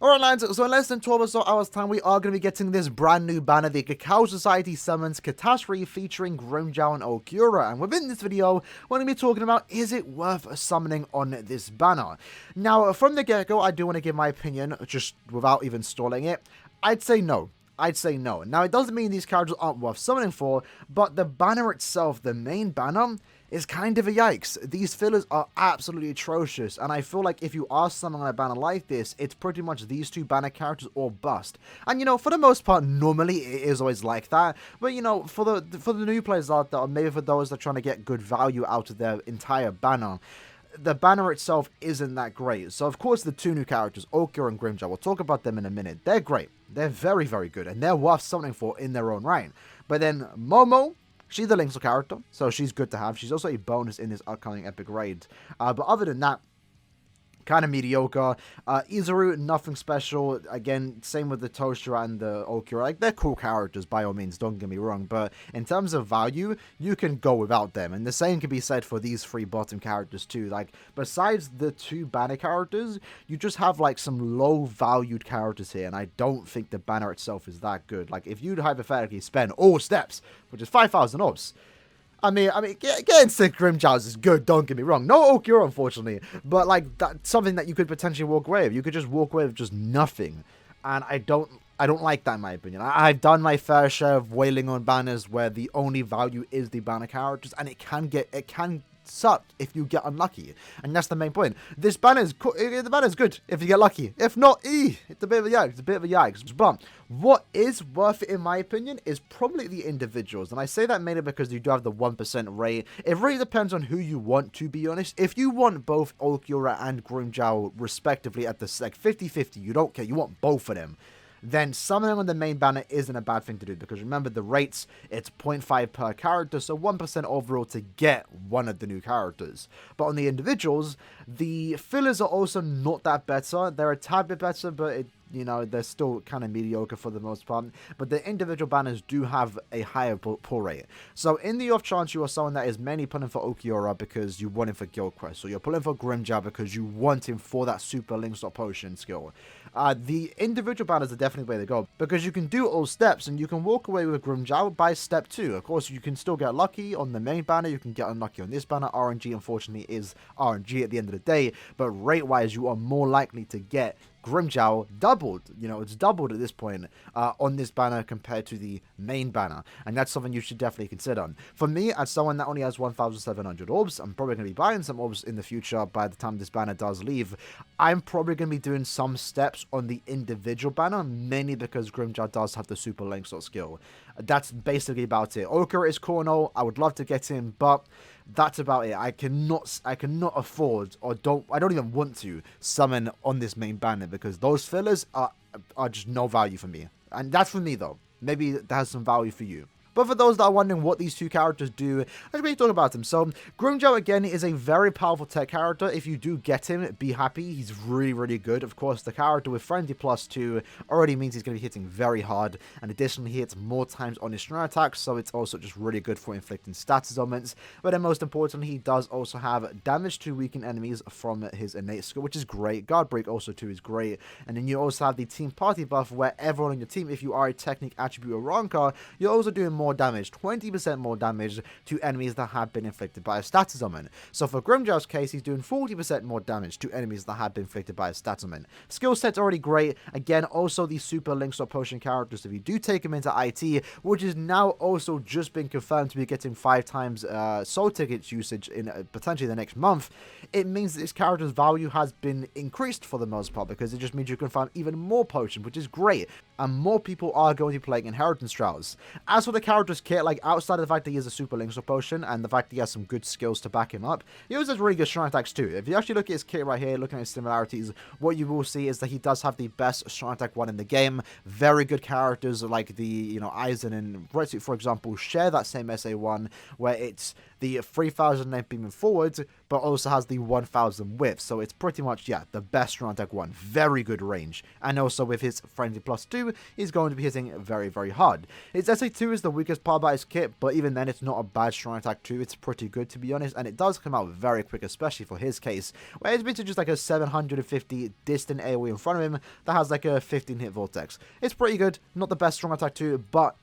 Alright lads, so in less than 12 or so hours time, we are going to be getting this brand new banner, the Cacao Society Summons Catastrophe featuring Grimmjow and Ulquiorra, and within this video, we're going to be talking about, is it worth summoning on this banner? Now, from the get-go, I do want to give my opinion, just without even stalling it. I'd say no. Now, it doesn't mean these characters aren't worth summoning for, but the banner itself, the main banner, is kind of a yikes. These fillers are absolutely atrocious, and I feel like if you are summoning on a banner like this, it's pretty much these two banner characters or bust. And you know, for the most part, normally it is always like that, but you know, for the new players out there, or maybe for those that are trying to get good value out of their entire banner, the banner itself isn't that great. So of course the two new characters, Ulquiorra and Grimmjow, we'll talk about them in a minute. They're great. They're very, very good, and they're worth summoning for in their own right. But then Momo, she's the Link's character, so she's good to have. She's also a bonus in this upcoming epic raid. But other than that, kind of mediocre. Izuru, nothing special. Again, same with the Toaster and the Ulquiorra. Like, they're cool characters by all means, don't get me wrong. But in terms of value, you can go without them. And the same can be said for these three bottom characters too. Like, besides the two banner characters, you just have like some low valued characters here. And I don't think the banner itself is that good. Like, if you'd hypothetically spend all steps, which is 5,000 orbs, I mean, getting 6 Grimmjows is good, don't get me wrong. No Ulquiorra, unfortunately. But, like, that's something that you could potentially walk away with. You could just walk away with just nothing. And I don't like that, in my opinion. I've done my fair share of wailing on banners where the only value is the banner characters. And it can suck if you get unlucky. And that's the main point. This banner is cool. The banner is good if you get lucky. If not, it's a bit of a yikes. But what is worth it, in my opinion, is probably the individuals. And I say that mainly because you do have the 1% rate. It really depends on who you want, to be honest. If you want both Ulquiorra and Grimmjow respectively at the like 50-50, you don't care, you want both of them, then summoning on the main banner isn't a bad thing to do, because remember the rates, it's 0.5 per character, so 1% overall to get one of the new characters. But on the individuals, the fillers are also not that better. They're a tad bit better, but you know, they're still kind of mediocre for the most part. But the individual banners do have a higher pull rate. So in the off chance you are someone that is mainly pulling for Ulquiorra because you want him for guild quest, or you're pulling for Grimmjow because you want him for that super link slot potion skill, the individual banners are definitely the way to go, because you can do all steps and you can walk away with Grimmjow by step 2. Of course, you can still get lucky on the main banner, you can get unlucky on this banner. RNG, unfortunately, is RNG at the end of the day, but rate wise you are more likely to get Grimmjow doubled. You know, it's doubled at this point on this banner compared to the main banner, and that's something you should definitely consider. For me, as someone that only has 1,700 orbs, I'm probably going to be buying some orbs in the future by the time this banner does leave. I'm probably going to be doing some steps on the individual banner, mainly because Grimmjow does have the super link slot skill. That's basically about it. Ulquiorra is cool and all, I would love to get him, but that's about it. I cannot afford, or I don't even want to summon on this main banner, because those fillers are just no value for me. And that's for me though. Maybe that has some value for you. But for those that are wondering what these two characters do, let's really talk about them. So, Grimmjow, again, is a very powerful tech character. If you do get him, be happy. He's really, really good. Of course, the character with Frenzy +2 already means he's going to be hitting very hard. And additionally, he hits more times on his strong attacks, so it's also just really good for inflicting status ailments. But then most importantly, he does also have damage to weaken enemies from his innate skill, which is great. Guard break also too is great. And then you also have the team party buff, where everyone on your team, if you are a technique attribute or ranker, you're also doing more damage, 20% more damage to enemies that have been inflicted by a status ailment. So for Grimmjow's case, he's doing 40% more damage to enemies that have been inflicted by a status ailment. Skill set's already great. Again, also the super link slot potion characters, if you do take him into IT, which is now also just been confirmed to be getting 5 times soul tickets usage in potentially the next month, it means that this character's value has been increased for the most part, because it just means you can farm even more potions, which is great, and more people are going to be playing inheritance trials. As for the character's kit, like, outside of the fact that he has a super link slot potion and the fact that he has some good skills to back him up, he also has really good strong attacks too. If you actually look at his kit right here, looking at his similarities, what you will see is that he does have the best strong attack 1 in the game. Very good characters like the, you know, Aizen and Retsu, for example, share that same SA1, where it's the 3000 length beaming forward, but also has the 1000 width. So it's pretty much, yeah, the best Strong Attack 1. Very good range. And also with his Frenzy Plus 2, he's going to be hitting very, very hard. His SA2 is the weakest part about his kit, but even then it's not a bad Strong Attack 2. It's pretty good, to be honest, and it does come out very quick, especially for his case, where it's been to just like a 750 distant AoE in front of him that has like a 15 hit vortex. It's pretty good, not the best Strong Attack 2, but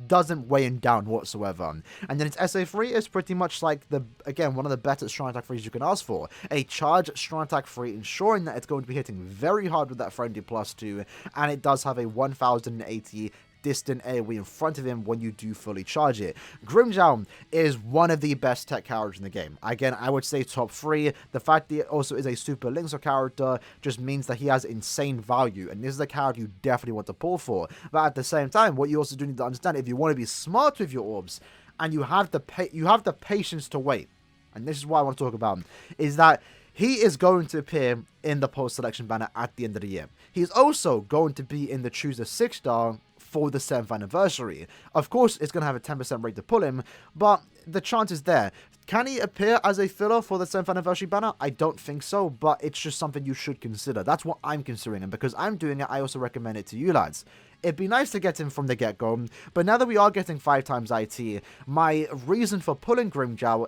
doesn't weigh him down whatsoever. And then its SA3 is pretty much like again, one of the better Strong Attack 3s you can ask for. A charged Strong Attack 3, ensuring that it's going to be hitting very hard with that Frenzy Plus 2, and it does have a 1080 distant AoE in front of him when you do fully charge it. Grimmjow is one of the best tech characters in the game. Again, I would say top 3. The fact that it also is a super Linkso character just means that he has insane value, and this is a character you definitely want to pull for. But at the same time, what you also do need to understand, if you want to be smart with your orbs, and you have the patience to wait, and this is what I want to talk about, is that he is going to appear in the post-selection banner at the end of the year. He's also going to be in the Choose a 6-star for the 7th anniversary. Of course, it's going to have a 10% rate to pull him, but the chance is there. Can he appear as a filler for the 7th anniversary banner? I don't think so, but it's just something you should consider. That's what I'm considering, and because I'm doing it, I also recommend it to you lads. It'd be nice to get him from the get-go, but now that we are getting 5 times IT, my reason for pulling Grimmjow,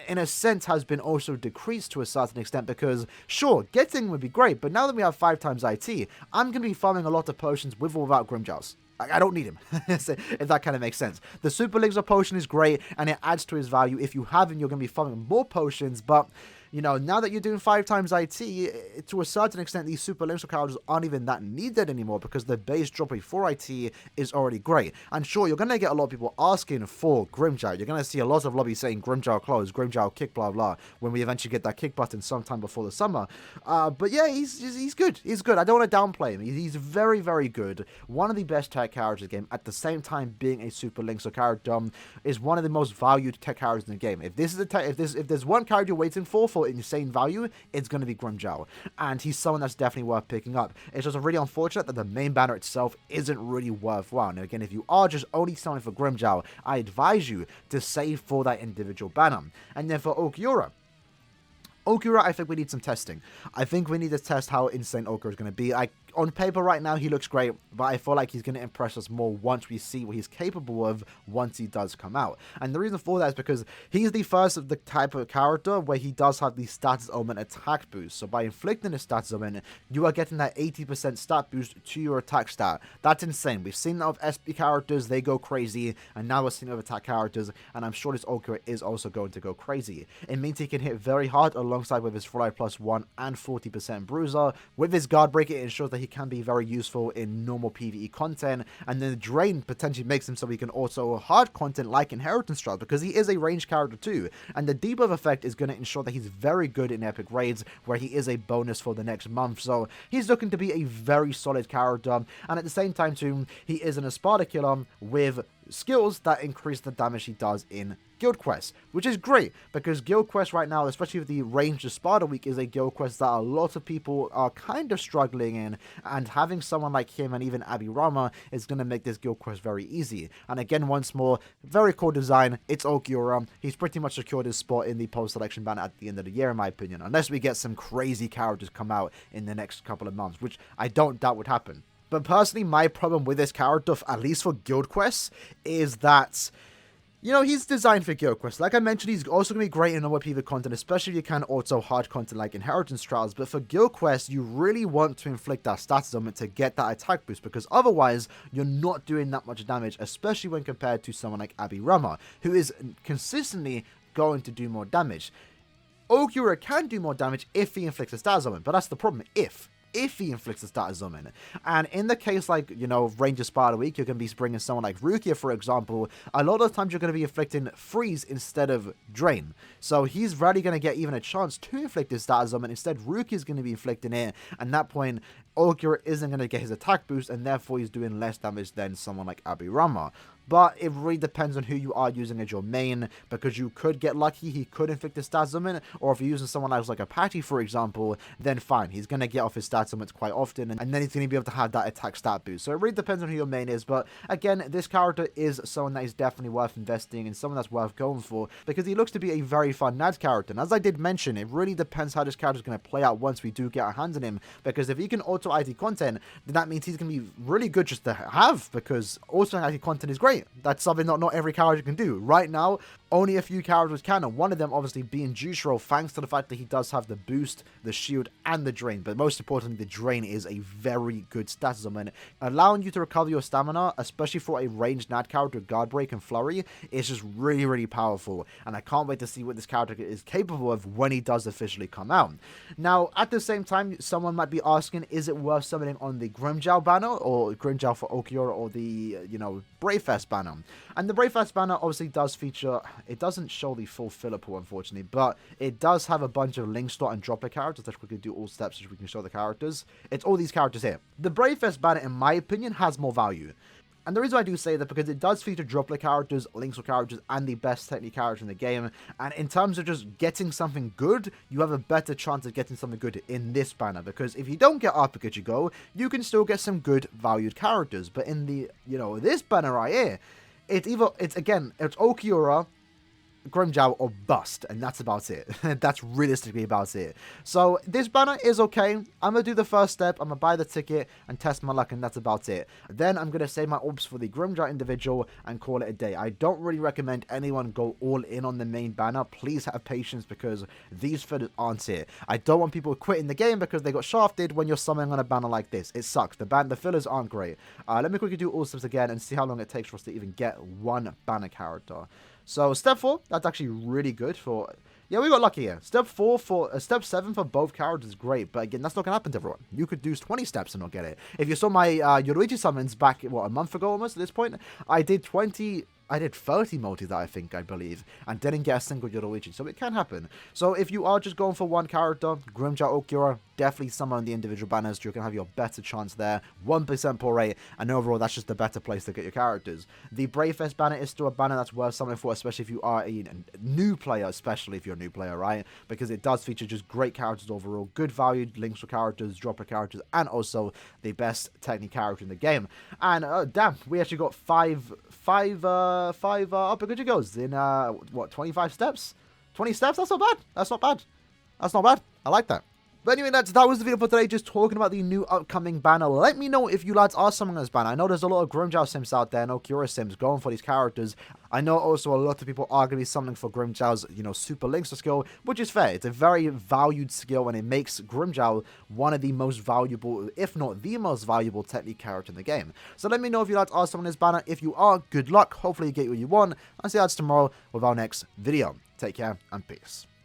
in a sense, has been also decreased to a certain extent, because, sure, getting would be great, but now that we have 5 times IT, I'm going to be farming a lot of potions with or without Grimmjows. I don't need him, if that kind of makes sense. The Super Linkso potion is great, and it adds to his value. If you have him, you're going to be farming more potions, but you know, now that you're doing 5 times IT, to a certain extent, these Super Linkso characters aren't even that needed anymore, because the base drop before IT is already great. And sure, you're going to get a lot of people asking for Grimmjow. You're going to see a lot of lobbies saying Grimmjow close, Grimmjow kick, blah, blah, when we eventually get that kick button sometime before the summer. But yeah, he's good. He's good. I don't want to downplay him. He's very, very good. One of the best tech characters in the game, at the same time being a Super Linkso character, is one of the most valued tech characters in the game. If this is if there's one character you're waiting for insane value, it's going to be Grimmjow, and he's someone that's definitely worth picking up. It's just really unfortunate that the main banner itself isn't really worthwhile. And again, if you are just only selling for Grimmjow, I advise you to save for that individual banner. And then for Ulquiorra, I think we need some testing. I think we need to test how insane Ulquiorra is going to be. On paper right now, he looks great, but I feel like he's going to impress us more once we see what he's capable of once he does come out. And the reason for that is because he's the first of the type of character where he does have the status element attack boost. So by inflicting a status element, you are getting that 80% stat boost to your attack stat. That's insane. We've seen that with SP characters, they go crazy, and now we're seeing it with attack characters, and I'm sure this Ulquiorra is also going to go crazy. It means he can hit very hard alongside with his Fly Plus 1 and 40% Bruiser. With his Guard Breaker, it ensures that he can be very useful in normal PvE content, and then the Drain potentially makes him so he can also hard content like Inheritance Trials, because he is a ranged character too, and the debuff effect is going to ensure that he's very good in epic raids, where he is a bonus for the next month. So he's looking to be a very solid character, and at the same time too, he is an Espada killer with skills that increase the damage he does in guild quests, which is great, because guild quests right now, especially with the ranged Espada week, is a guild quest that a lot of people are kind of struggling in, and having someone like him and even Aaroniero is going to make this guild quest very easy. And again, once more, very cool design. It's Ulquiorra. He's pretty much secured his spot in the post-selection banner at the end of the year, in my opinion, unless we get some crazy characters come out in the next couple of months, which I don't doubt would happen. But personally, my problem with this character, at least for guild quests, is that, you know, he's designed for guild quests. Like I mentioned, he's also going to be great in normal PvP content, especially if you can also hard content like Inheritance Trials. But for guild quests, you really want to inflict that status element to get that attack boost, because otherwise, you're not doing that much damage, especially when compared to someone like Aaroniero, who is consistently going to do more damage. Ulquiorra can do more damage if he inflicts a status element, but that's the problem, if he inflicts a status element. And in the case like, you know, Ranger Spider Week, you're going to be bringing someone like Rukia, for example, a lot of times you're going to be inflicting freeze instead of drain. So he's rarely going to get even a chance to inflict his status element. Instead, Rukia's going to be inflicting it, and at that point, Ulquiorra isn't going to get his attack boost, and therefore he's doing less damage than someone like Aaroniero. But it really depends on who you are using as your main, because you could get lucky, he could inflict his stats limit, or if you're using someone else like a Patty, for example, then fine, he's going to get off his stats limits quite often, and then he's going to be able to have that attack stat boost. So it really depends on who your main is, but again, this character is someone that is definitely worth investing in, someone that's worth going for, because he looks to be a very fun NAD character, and as I did mention, it really depends how this character is going to play out once we do get our hands on him, because if he can auto-ID content, then that means he's going to be really good just to have, because auto-ID content is great. That's something not every character can do. Right now, only a few characters can, and one of them obviously being Juicero, thanks to the fact that he does have the boost, the shield, and the drain. But most importantly, the drain is a very good stat summon. Allowing you to recover your stamina, especially for a ranged NAD character, Guard Break and Flurry, is just really, really powerful. And I can't wait to see what this character is capable of when he does officially come out. Now, at the same time, someone might be asking, is it worth summoning on the Grimmjow banner, or Grimmjow for Ulquiorra, or the, Bravefest banner? And the Bravefest banner obviously does feature, it doesn't show the full filler pool, unfortunately, but it does have a bunch of link slot and dropper characters that we can do all steps so we can show the characters. It's all these characters here. The Bravefest banner, in my opinion, has more value. And the reason I do say that, because it does feature droplet characters, link slot characters, and the best technique character in the game. And in terms of just getting something good, you have a better chance of getting something good in this banner. Because if you don't get Art Pikachu Go, you can still get some good valued characters. But in the, this banner right here, it's Ulquiorra, Grimmjow, or bust, and that's about it. That's realistically about it. So this banner is okay. I'm gonna do the first step. I'm gonna buy the ticket and test my luck, and that's about it. Then I'm gonna save my orbs for the Grimmjow individual and call it a day. I don't really recommend anyone go all in on the main banner. Please have patience, because these fillers aren't it. I don't want people quitting the game because they got shafted when you're summoning on a banner like this. It sucks. The fillers aren't great. Let me quickly do all steps again and see how long it takes for us to even get one banner character. So step 4, that's actually really good for... Yeah, we got lucky here. Step 7 for both characters is great, but again, that's not gonna happen to everyone. You could do 20 steps and not get it. If you saw my Yoruichi summons back, a month ago almost at this point, I did 30 multis, I believe, and didn't get a single Yoruichi, so it can happen. So if you are just going for one character, Grimmjow, Ulquiorra, definitely summon the individual banners. You're going to have your better chance there. 1% pull rate, and overall, that's just the better place to get your characters. The Bravefest banner is still a banner that's worth summoning for, especially if you are a new player, especially if you're a new player, right? Because it does feature just great characters overall, good valued links for characters, dropper characters, and also the best technique character in the game. And damn, we actually got five Art Pikachu Goes in, 25 steps? 20 steps? That's not bad. That's not bad. I like that. But anyway, that was the video for today, just talking about the new upcoming banner. Let me know if you lads are summoning this banner. I know there's a lot of Grimmjow sims out there, and Ulquiorra sims going for these characters. I know also a lot of people are going to be summoning for Grimmjow's, super links skill, which is fair. It's a very valued skill, and it makes Grimmjow one of the most valuable, if not the most valuable technique character in the game. So let me know if you lads are summoning this banner. If you are, good luck. Hopefully you get what you want. I'll see you lads tomorrow with our next video. Take care and peace.